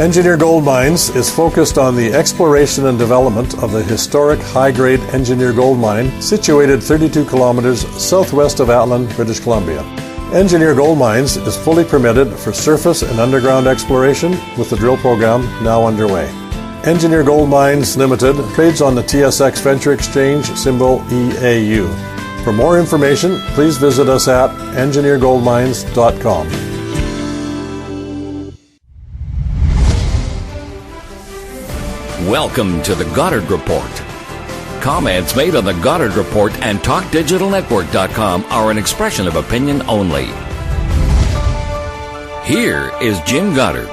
Engineer Gold Mines is focused on the exploration and development of the historic high-grade Engineer Gold Mine situated 32 kilometers southwest of Aven, British Columbia. Engineer Gold Mines is fully permitted for surface and underground exploration with the drill program now underway. Engineer Gold Mines Limited trades on the TSX Venture Exchange, symbol EAU. For more information, please visit us at engineergoldmines.com. Welcome to the Goddard Report. Comments made on the Goddard Report and TalkDigitalNetwork.com are an expression of opinion only. Here is Jim Goddard.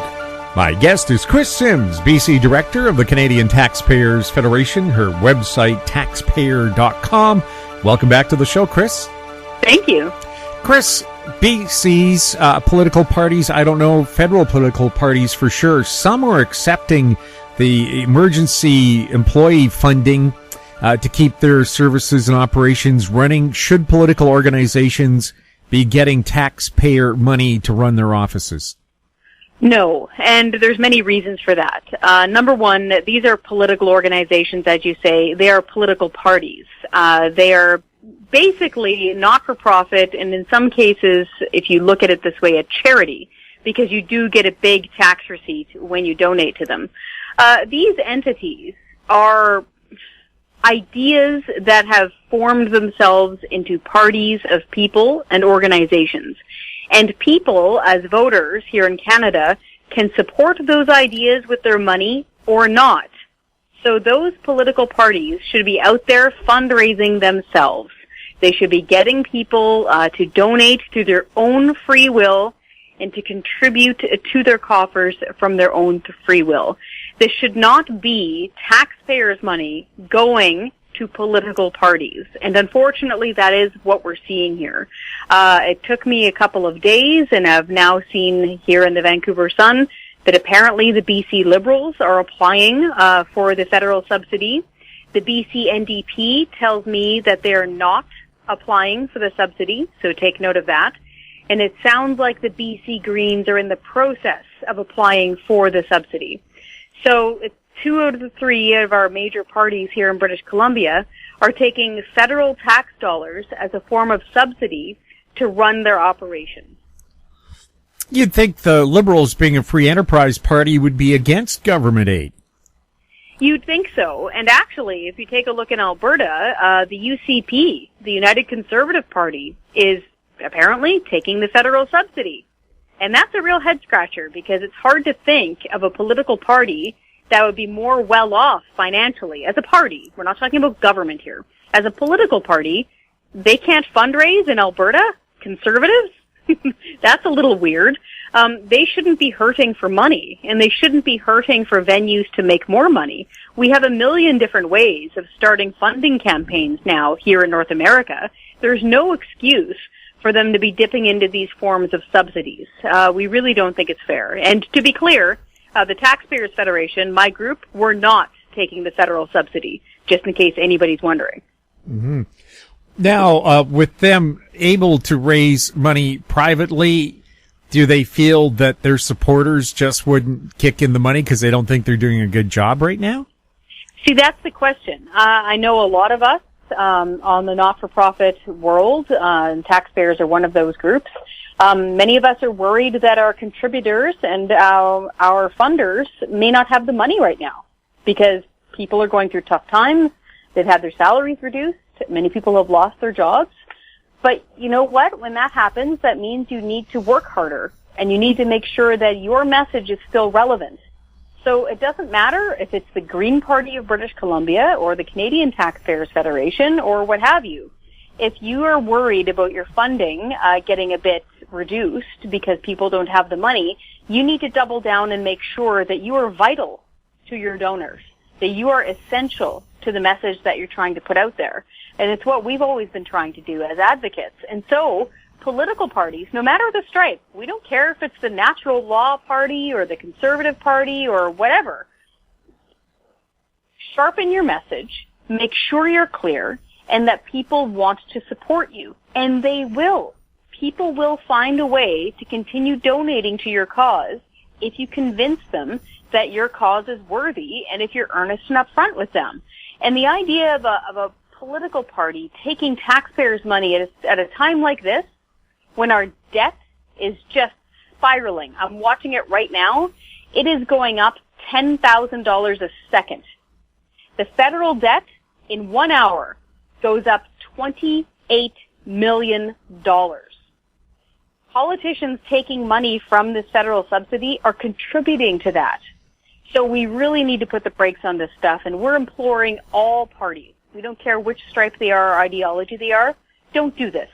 My guest is Kris Sims, BC Director of the Canadian Taxpayers Federation, her website taxpayer.com. Welcome back to the show, Kris. Thank you. Kris, BC's political parties, I don't know, federal political parties for sure, some are accepting the emergency employee funding to keep their services and operations running. Should political organizations be getting taxpayer money to run their offices? No, and there's many reasons for that. Number one, these are political organizations, as you say. They are political parties. They are basically not-for-profit, and in some cases, if you look at it this way, a charity, because you do get a big tax receipt when you donate to them. These entities are ideas that have formed themselves into parties of people and organizations. And people, as voters here in Canada, can support those ideas with their money or not. So those political parties should be out there fundraising themselves. They should be getting people to donate through their own free will and to contribute to their coffers from their own free will. This should not be taxpayers' money going to political parties. And unfortunately, that is what we're seeing here. It took me a couple of days, and I've now seen here in the Vancouver Sun that apparently the BC Liberals are applying for the federal subsidy. The BC NDP tells me that they're not applying for the subsidy, so take note of that. And it sounds like the BC Greens are in the process of applying for the subsidy. So 2 out of the 3 of our major parties here in British Columbia are taking federal tax dollars as a form of subsidy to run their operations. You'd think the Liberals, being a free enterprise party, would be against government aid. You'd think so. And actually, if you take a look in Alberta, the UCP, the United Conservative Party, is apparently taking the federal subsidy. And that's a real head-scratcher, because it's hard to think of a political party that would be more well-off financially as a party. We're not talking about government here. As a political party, they can't fundraise in Alberta? Conservatives? That's a little weird. They shouldn't be hurting for money, and they shouldn't be hurting for venues to make more money. We have a million different ways of starting funding campaigns now here in North America. There's no excuse for them to be dipping into these forms of subsidies. We really don't think it's fair. And to be clear, the Taxpayers Federation, my group, we're not taking the federal subsidy, just in case anybody's wondering. Mm-hmm. Now, with them able to raise money privately, do they feel that their supporters just wouldn't kick in the money because they don't think they're doing a good job right now? See, that's the question. I know a lot of us on the not-for-profit world, and taxpayers are one of those groups. Many of us are worried that our contributors and our funders may not have the money right now because people are going through tough times. They've had their salaries reduced. Many people have lost their jobs. But you know what? When that happens, that means you need to work harder, and you need to make sure that your message is still relevant. So it doesn't matter if it's the Green Party of British Columbia or the Canadian Taxpayers Federation or what have you. If you are worried about your funding getting a bit reduced because people don't have the money, you need to double down and make sure that you are vital to your donors, that you are essential to the message that you're trying to put out there. And it's what we've always been trying to do as advocates. And so political parties, no matter the stripe, we don't care if it's the Natural Law Party or the Conservative Party or whatever, sharpen your message, make sure you're clear, and that people want to support you. And they will. People will find a way to continue donating to your cause if you convince them that your cause is worthy and if you're earnest and upfront with them. And the idea of a political party taking taxpayers' money at a time like this, when our debt is just spiraling. I'm watching it right now. It is going up $10,000 a second. The federal debt in 1 hour goes up $28 million. Politicians taking money from this federal subsidy are contributing to that. So we really need to put the brakes on this stuff, and we're imploring all parties. We don't care which stripe they are or ideology they are. Don't do this.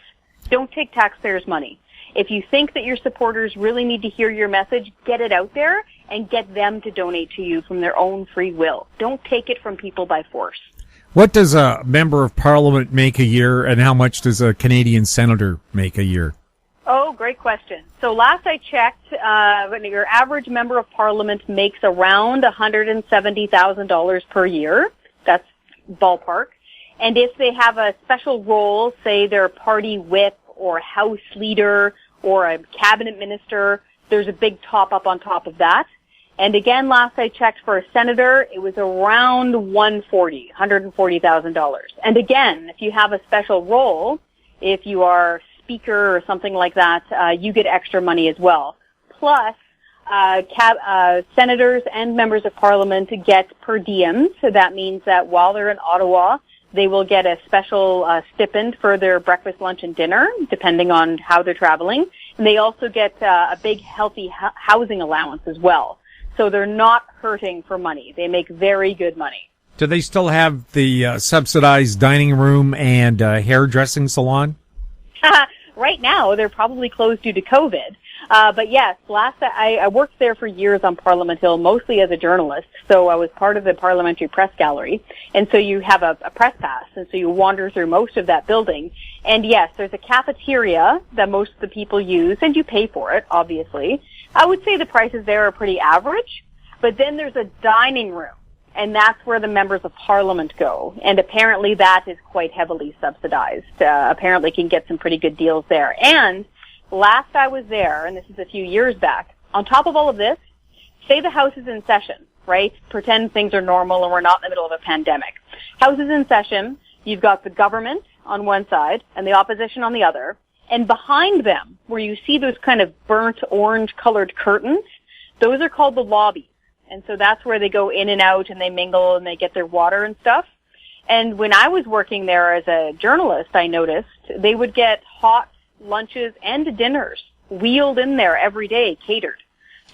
Don't take taxpayers' money. If you think that your supporters really need to hear your message, get it out there and get them to donate to you from their own free will. Don't take it from people by force. What does a member of parliament make a year, and how much does a Canadian senator make a year? Oh, great question. So last I checked, your average member of parliament makes around $170,000 per year. That's ballpark. And if they have a special role, say they're a party whip or house leader or a cabinet minister, there's a big top up on top of that. And again, last I checked for a senator, it was around $140,000. And again, if you have a special role, if you are speaker or something like that, you get extra money as well. Plus, senators and members of parliament get per diem. So that means that while they're in Ottawa, they will get a special stipend for their breakfast, lunch, and dinner, depending on how they're traveling. And they also get a big, healthy housing allowance as well. So they're not hurting for money. They make very good money. Do they still have the subsidized dining room and hairdressing salon? Right now, they're probably closed due to COVID. But yes, I worked there for years on Parliament Hill, mostly as a journalist. So I was part of the parliamentary press gallery. And so you have a press pass. And so you wander through most of that building. And yes, there's a cafeteria that most of the people use, and you pay for it, obviously. I would say the prices there are pretty average. But then there's a dining room. And that's where the members of parliament go. And apparently that is quite heavily subsidized. Apparently can get some pretty good deals there. And last I was there, and this is a few years back, on top of all of this, say the House is in session, right? Pretend things are normal and we're not in the middle of a pandemic. House is in session. You've got the government on one side and the opposition on the other. And behind them, where you see those kind of burnt orange colored curtains, those are called the lobbies. And so that's where they go in and out and they mingle and they get their water and stuff. And when I was working there as a journalist, I noticed they would get hot lunches and dinners wheeled in there every day, catered.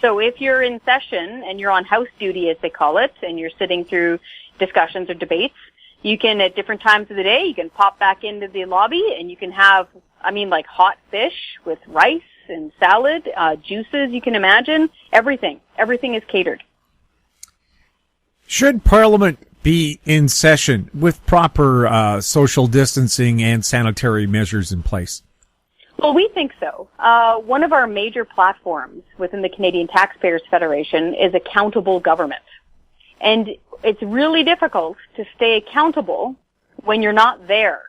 So if you're in session and you're on house duty, as they call it, and you're sitting through discussions or debates, you can, at different times of the day, you can pop back into the lobby and you can have, like hot fish with rice and salad, juices, you can imagine, everything. Everything is catered. Should Parliament be in session with proper social distancing and sanitary measures in place? Well, we think so. One of our major platforms within the Canadian Taxpayers Federation is accountable government. And it's really difficult to stay accountable when you're not there.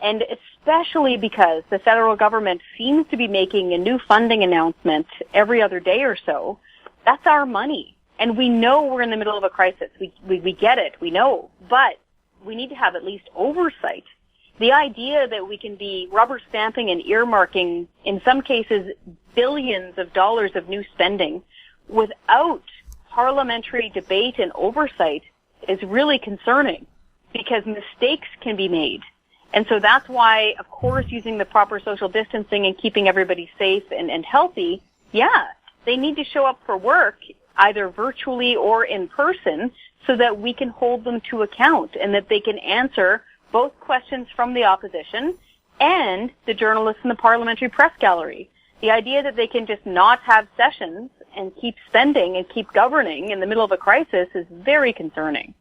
And especially because the federal government seems to be making a new funding announcement every other day or so. That's our money. And we know we're in the middle of a crisis. We get it. We know. But we need to have at least oversight. The idea that we can be rubber stamping and earmarking, in some cases, billions of dollars of new spending without parliamentary debate and oversight is really concerning because mistakes can be made. And so that's why, of course, using the proper social distancing and keeping everybody safe and healthy, they need to show up for work either virtually or in person so that we can hold them to account and that they can answer both questions from the opposition and the journalists in the parliamentary press gallery. The idea that they can just not have sessions and keep spending and keep governing in the middle of a crisis is very concerning.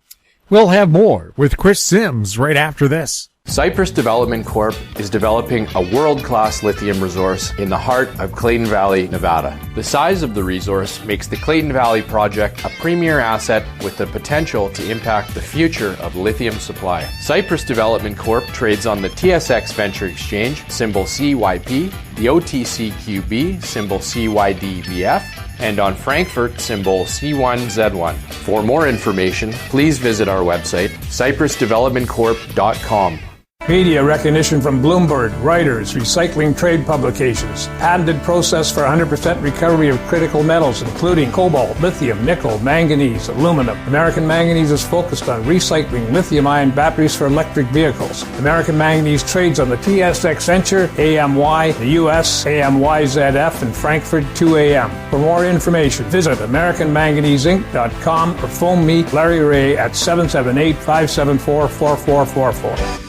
We'll have more with Kris Sims right after this. Cypress Development Corp is developing a world-class lithium resource in the heart of Clayton Valley, Nevada. The size of the resource makes the Clayton Valley project a premier asset with the potential to impact the future of lithium supply. Cypress Development Corp trades on the TSX Venture Exchange, symbol CYP, the OTCQB, symbol CYDVF, and on Frankfurt, symbol C1Z1. For more information, please visit our website, cyprusdevelopmentcorp.com. Media recognition from Bloomberg, Reuters, recycling trade publications, patented process for 100% recovery of critical metals, including cobalt, lithium, nickel, manganese, aluminum. American Manganese is focused on recycling lithium-ion batteries for electric vehicles. American Manganese trades on the TSX Venture, AMY, the US, AMYZF, and Frankfurt 2AM. For more information, visit AmericanManganeseInc.com or phone me, Larry Ray, at 778-574-4444.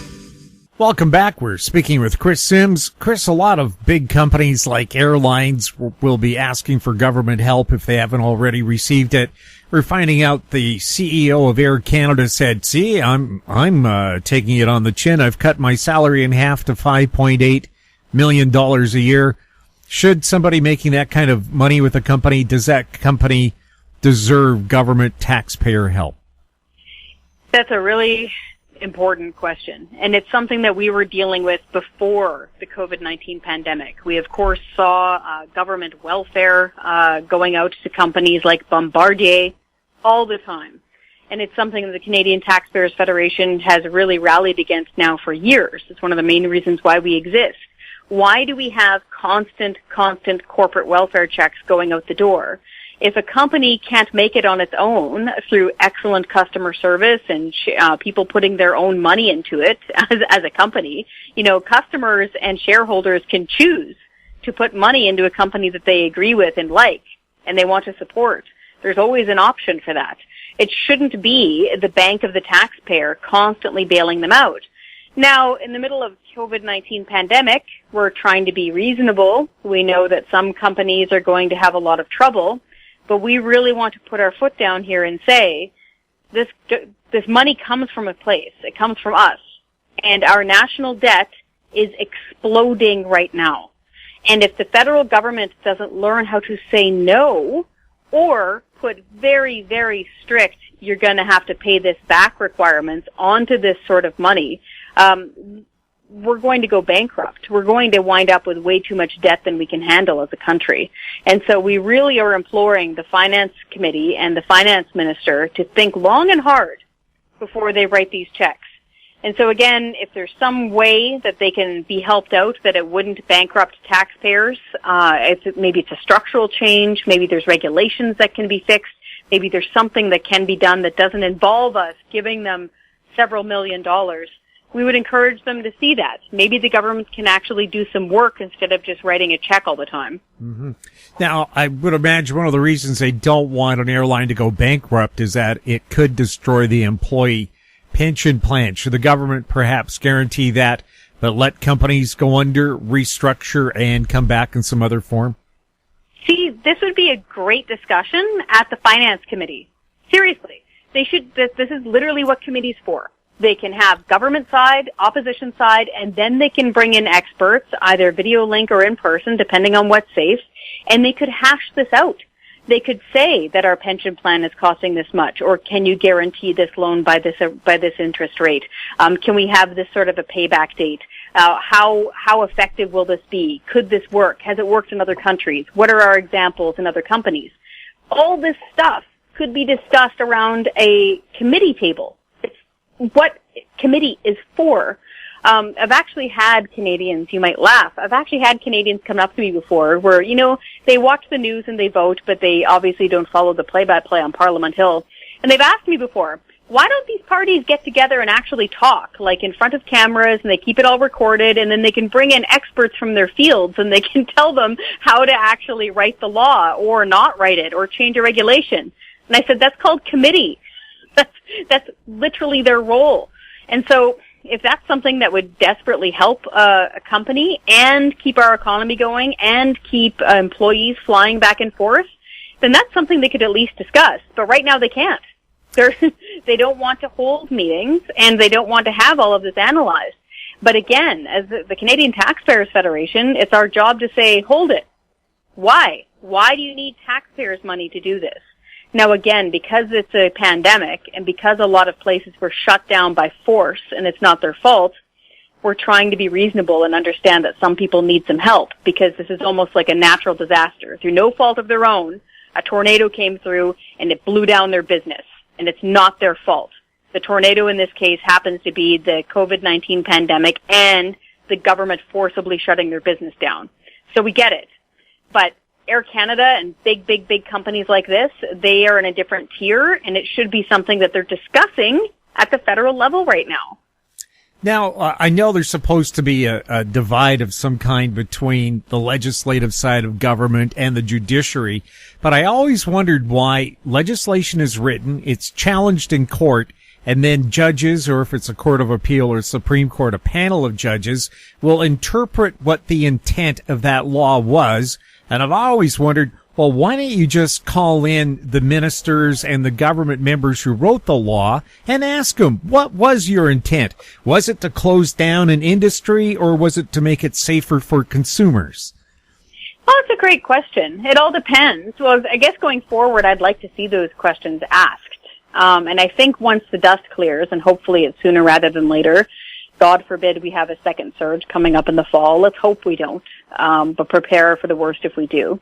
Welcome back. We're speaking with Kris Sims. Kris, a lot of big companies like airlines will be asking for government help if they haven't already received it. We're finding out the CEO of Air Canada said, "See, I'm taking it on the chin. I've cut my salary in half to $5.8 million a year." Should somebody making that kind of money with a company, does that company deserve government taxpayer help? That's a really important question, and it's something that we were dealing with before the COVID-19 pandemic. We, of course, saw government welfare going out to companies like Bombardier all the time, and it's something that the Canadian Taxpayers Federation has really rallied against now for years. It's one of the main reasons why we exist. Why do we have constant corporate welfare checks going out the door? If a company can't make it on its own through excellent customer service and people putting their own money into it as a company, customers and shareholders can choose to put money into a company that they agree with and like, and they want to support. There's always an option for that. It shouldn't be the bank of the taxpayer constantly bailing them out. Now, in the middle of COVID-19 pandemic, we're trying to be reasonable. We know that some companies are going to have a lot of trouble. But we really want to put our foot down here and say, this money comes from a place. It comes from us. And our national debt is exploding right now. And if the federal government doesn't learn how to say no, or put very, very strict, you're going to have to pay this back requirements onto this sort of money, we're going to go bankrupt. We're going to wind up with way too much debt than we can handle as a country. And so we really are imploring the Finance Committee and the Finance Minister to think long and hard before they write these checks. And so again, if there's some way that they can be helped out that it wouldn't bankrupt taxpayers, maybe it's a structural change, maybe there's regulations that can be fixed, maybe there's something that can be done that doesn't involve us giving them several $1 million, we would encourage them to see that. Maybe the government can actually do some work instead of just writing a check all the time. Mm-hmm. Now, I would imagine one of the reasons they don't want an airline to go bankrupt is that it could destroy the employee pension plan. Should the government perhaps guarantee that, but let companies go under, restructure, and come back in some other form? See, this would be a great discussion at the Finance Committee. Seriously. This is literally what committee's for. They can have government side, opposition side, and then they can bring in experts, either video link or in person, depending on what's safe, and they could hash this out. They could say that our pension plan is costing this much, or can you guarantee this loan by this interest rate? Can we have this sort of a payback date? How effective will this be? Could this work? Has it worked in other countries? What are our examples in other companies? All this stuff could be discussed around a committee table. What committee is for. I've actually had Canadians, you might laugh, I've actually had Canadians come up to me before where, they watch the news and they vote, but they obviously don't follow the play-by-play on Parliament Hill. And they've asked me before, why don't these parties get together and actually talk, like in front of cameras, and they keep it all recorded, and then they can bring in experts from their fields, and they can tell them how to actually write the law, or not write it, or change a regulation. And I said, that's called committee. That's literally their role. And so if that's something that would desperately help a company and keep our economy going and keep employees flying back and forth, then that's something they could at least discuss. But right now they can't. They don't want to hold meetings, and they don't want to have all of this analyzed. But again, as the Canadian Taxpayers Federation, it's our job to say, hold it. Why? Why do you need taxpayers' money to do this? Now again, because it's a pandemic and because a lot of places were shut down by force and it's not their fault, we're trying to be reasonable and understand that some people need some help because this is almost like a natural disaster. Through no fault of their own, A tornado came through and it blew down their business, and it's not their fault. The tornado in this case happens to be the COVID-19 pandemic and the government forcibly shutting their business down. So we get it. But Air Canada and big companies like this, they are in a different tier, and it should be something that they're discussing at the federal level right now. Now, I know there's supposed to be a divide of some kind between the legislative side of government and the judiciary, but I always wondered why legislation is written, it's challenged in court, and then judges, or if it's a court of appeal or Supreme Court, a panel of judges, will interpret what the intent of that law was. And I've always wondered, well, why don't you just call in the ministers and the government members who wrote the law and ask them, what was your intent? Was it to close down an industry, or was it to make it safer for consumers? Well, it's a great question. It all depends. Well, I guess going forward, I'd like to see those questions asked. And I think once the dust clears, and hopefully it's sooner rather than later, God forbid we have a second surge coming up in the fall. Let's hope we don't, but prepare for the worst if we do.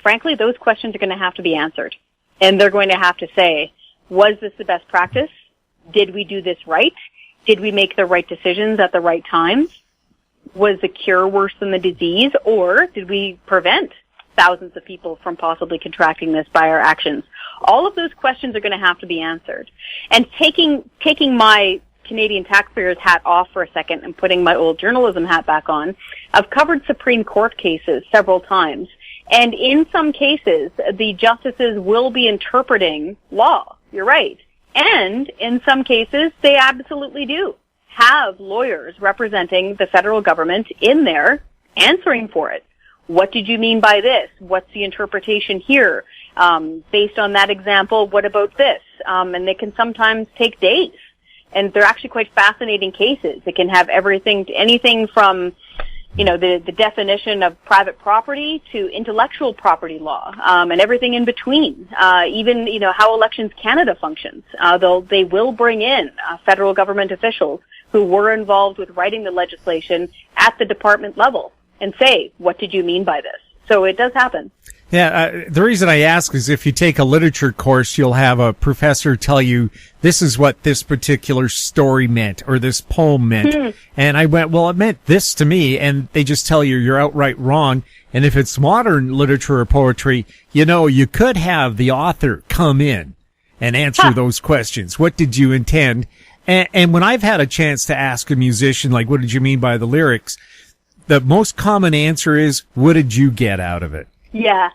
Frankly, those questions are going to have to be answered. And they're going to have to say, was this the best practice? Did we do this right? Did we make the right decisions at the right times? Was the cure worse than the disease? Or did we prevent thousands of people from possibly contracting this by our actions? All of those questions are going to have to be answered. And taking my Canadian taxpayers hat off for a second and putting my old journalism hat back on, I've covered Supreme Court cases several times. And in some cases, the justices will be interpreting law. You're right. And in some cases, they absolutely do have lawyers representing the federal government in there answering for it. What did you mean by this? What's the interpretation here? Based on that example, what about this? And they can sometimes take days. And they're actually quite fascinating cases. It can have anything from, the definition of private property to intellectual property law, and everything in between. Even, how Elections Canada functions. They will bring in federal government officials who were involved with writing the legislation at the department level and say, what did you mean by this? So it does happen. Yeah, the reason I ask is if you take a literature course, you'll have a professor tell you this is what this particular story meant or this poem meant. And I went, well, it meant this to me. And they just tell you you're outright wrong. And if it's modern literature or poetry, you could have the author come in and answer those questions. What did you intend? And when I've had a chance to ask a musician, like, what did you mean by the lyrics? The most common answer is, what did you get out of it? Yeah.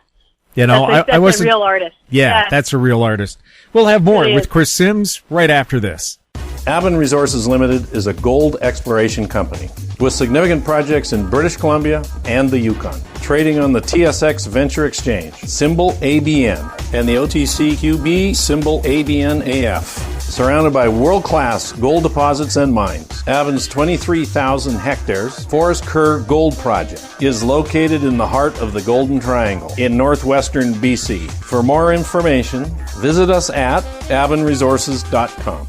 That's I wasn't a real artist. Yeah, that's a real artist. We'll have more with Kris Sims right after this. Aven Resources Limited is a gold exploration company with significant projects in British Columbia and the Yukon, trading on the TSX Venture Exchange, symbol ABN, and the OTCQB, symbol ABNAF. Surrounded by world-class gold deposits and mines, Aven's 23,000 hectares Forest Kerr Gold Project is located in the heart of the Golden Triangle in northwestern BC. For more information, visit us at avenresources.com.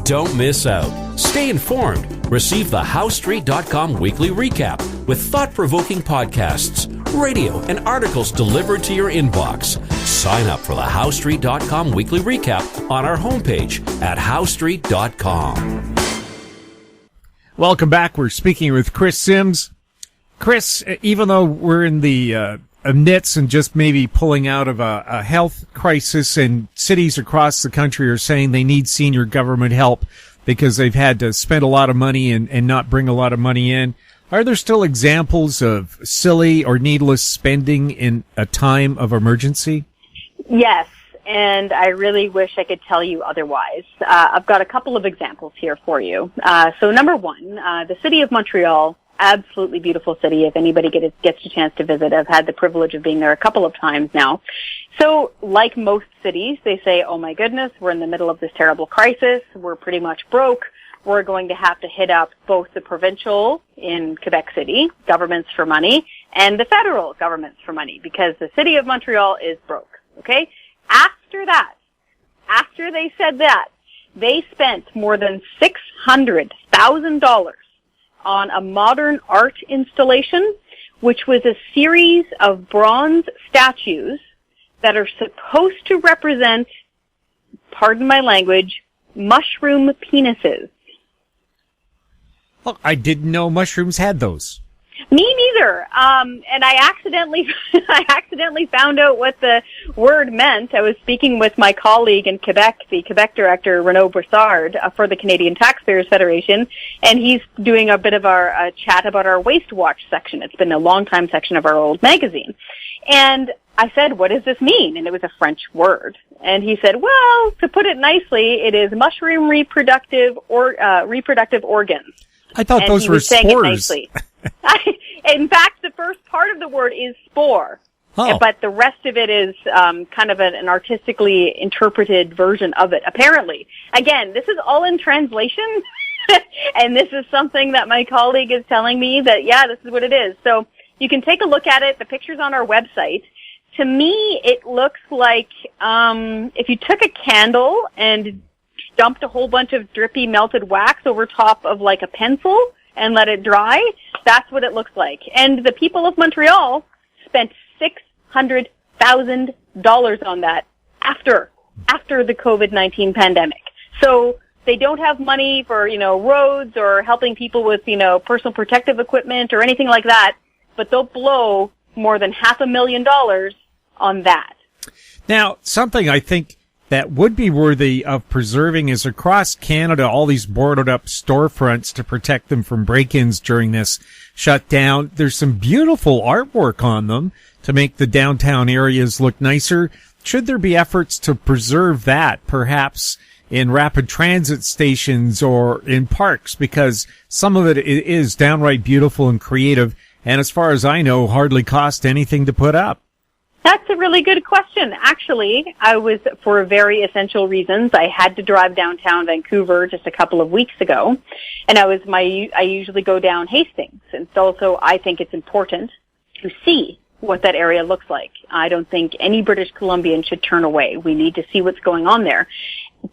Don't miss out. Stay informed. Receive the HowStreet.com weekly recap with thought-provoking podcasts, radio, and articles delivered to your inbox. Sign up for the HowStreet.com weekly recap on our homepage at HowStreet.com. Welcome back. We're speaking with Kris Sims. Kris, even though we're in the midst and just maybe pulling out of a health crisis, and cities across the country are saying they need senior government help because they've had to spend a lot of money and not bring a lot of money in, are there still examples of silly or needless spending in a time of emergency? Yes, and I really wish I could tell you otherwise. I've got a couple of examples here for you. So number one, the city of Montreal, absolutely beautiful city. If anybody gets a chance to visit, I've had the privilege of being there a couple of times now. So like most cities, they say, oh my goodness, we're in the middle of this terrible crisis. We're pretty much broke. We're going to have to hit up both the provincial in Quebec City governments for money and the federal governments for money because the city of Montreal is broke. Okay? After they said that, they spent more than $600,000 on a modern art installation which was a series of bronze statues that are supposed to represent, pardon my language, mushroom penises. Well, I didn't know mushrooms had those. Me neither. And I accidentally found out what the word meant. I was speaking with my colleague in Quebec, the Quebec director, Renaud Broussard, for the Canadian Taxpayers Federation, and he's doing a bit of our chat about our Waste Watch section. It's been a long time section of our old magazine. And I said, what does this mean? And it was a French word. And he said, well, to put it nicely, it is mushroom reproductive organs. I thought those were spores. In fact, the first part of the word is spore, but the rest of it is kind of an artistically interpreted version of it, apparently. Again, this is all in translation, and this is something that my colleague is telling me that, yeah, this is what it is. So you can take a look at it. The picture's on our website. To me, it looks like if you took a candle and dumped a whole bunch of drippy melted wax over top of like a pencil and let it dry, that's what it looks like. And the people of Montreal spent $600,000 on that after the COVID-19 pandemic. So they don't have money for, roads or helping people with, personal protective equipment or anything like that, but they'll blow more than $500,000 on that. Now, something I think that would be worthy of preserving is across Canada, all these boarded up storefronts to protect them from break-ins during this shutdown. There's some beautiful artwork on them to make the downtown areas look nicer. Should there be efforts to preserve that, perhaps in rapid transit stations or in parks? Because some of it is downright beautiful and creative, and as far as I know, hardly cost anything to put up. That's a really good question. Actually, I was, for very essential reasons, I had to drive downtown Vancouver just a couple of weeks ago, and I usually go down Hastings, and also I think it's important to see what that area looks like. I don't think any British Columbian should turn away. We need to see what's going on there.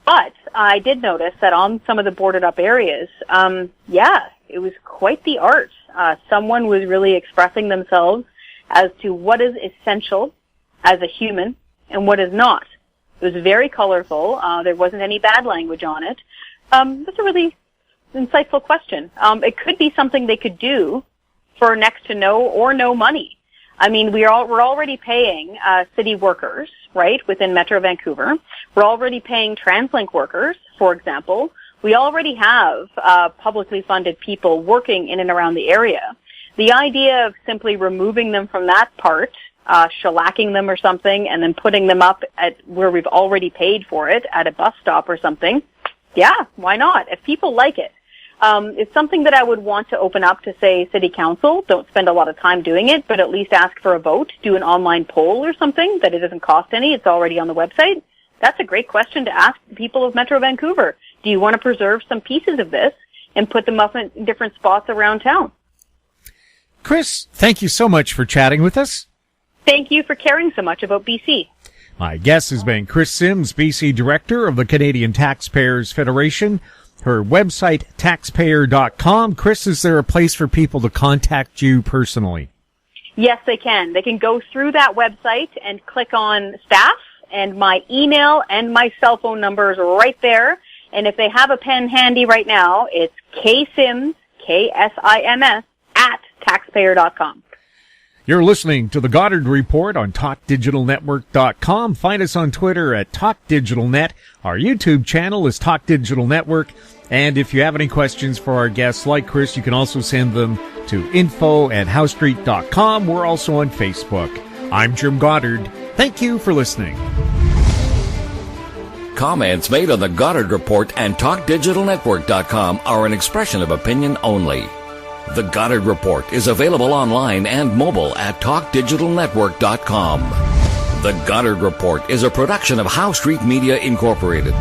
But I did notice that on some of the boarded up areas, it was quite the art. Someone was really expressing themselves as to what is essential as a human and what is not. It was very colorful. There wasn't any bad language on it. That's a really insightful question. It could be something they could do for next to no or no money. I mean, we're already paying city workers, right, within Metro Vancouver. We're already paying TransLink workers, for example. We already have publicly funded people working in and around the area. The idea of simply removing them from that part, shellacking them or something, and then putting them up at where we've already paid for it, at a bus stop or something, yeah, why not? If people like it. It's something that I would want to open up to, say, City Council. Don't spend a lot of time doing it, but at least ask for a vote. Do an online poll or something that it doesn't cost any. It's already on the website. That's a great question to ask the people of Metro Vancouver. Do you want to preserve some pieces of this and put them up in different spots around town? Kris, thank you so much for chatting with us. Thank you for caring so much about BC. My guest has been Kris Sims, BC Director of the Canadian Taxpayers Federation. Her website, taxpayer.com. Kris, is there a place for people to contact you personally? Yes, they can. They can go through that website and click on staff, and my email and my cell phone number is right there. And if they have a pen handy right now, it's ksims, K-S-I-M-S, at taxpayer.com. You're listening to the Goddard Report on TalkDigitalNetwork.com. Find us on Twitter at TalkDigitalNet. Our YouTube channel is Talk Digital Network. And if you have any questions for our guests like Kris, you can also send them to info@howstreet.com. We're also on Facebook. I'm Jim Goddard. Thank you for listening. Comments made on the Goddard Report and TalkDigitalNetwork.com are an expression of opinion only. The Goddard Report is available online and mobile at TalkDigitalNetwork.com. The Goddard Report is a production of How Street Media Incorporated.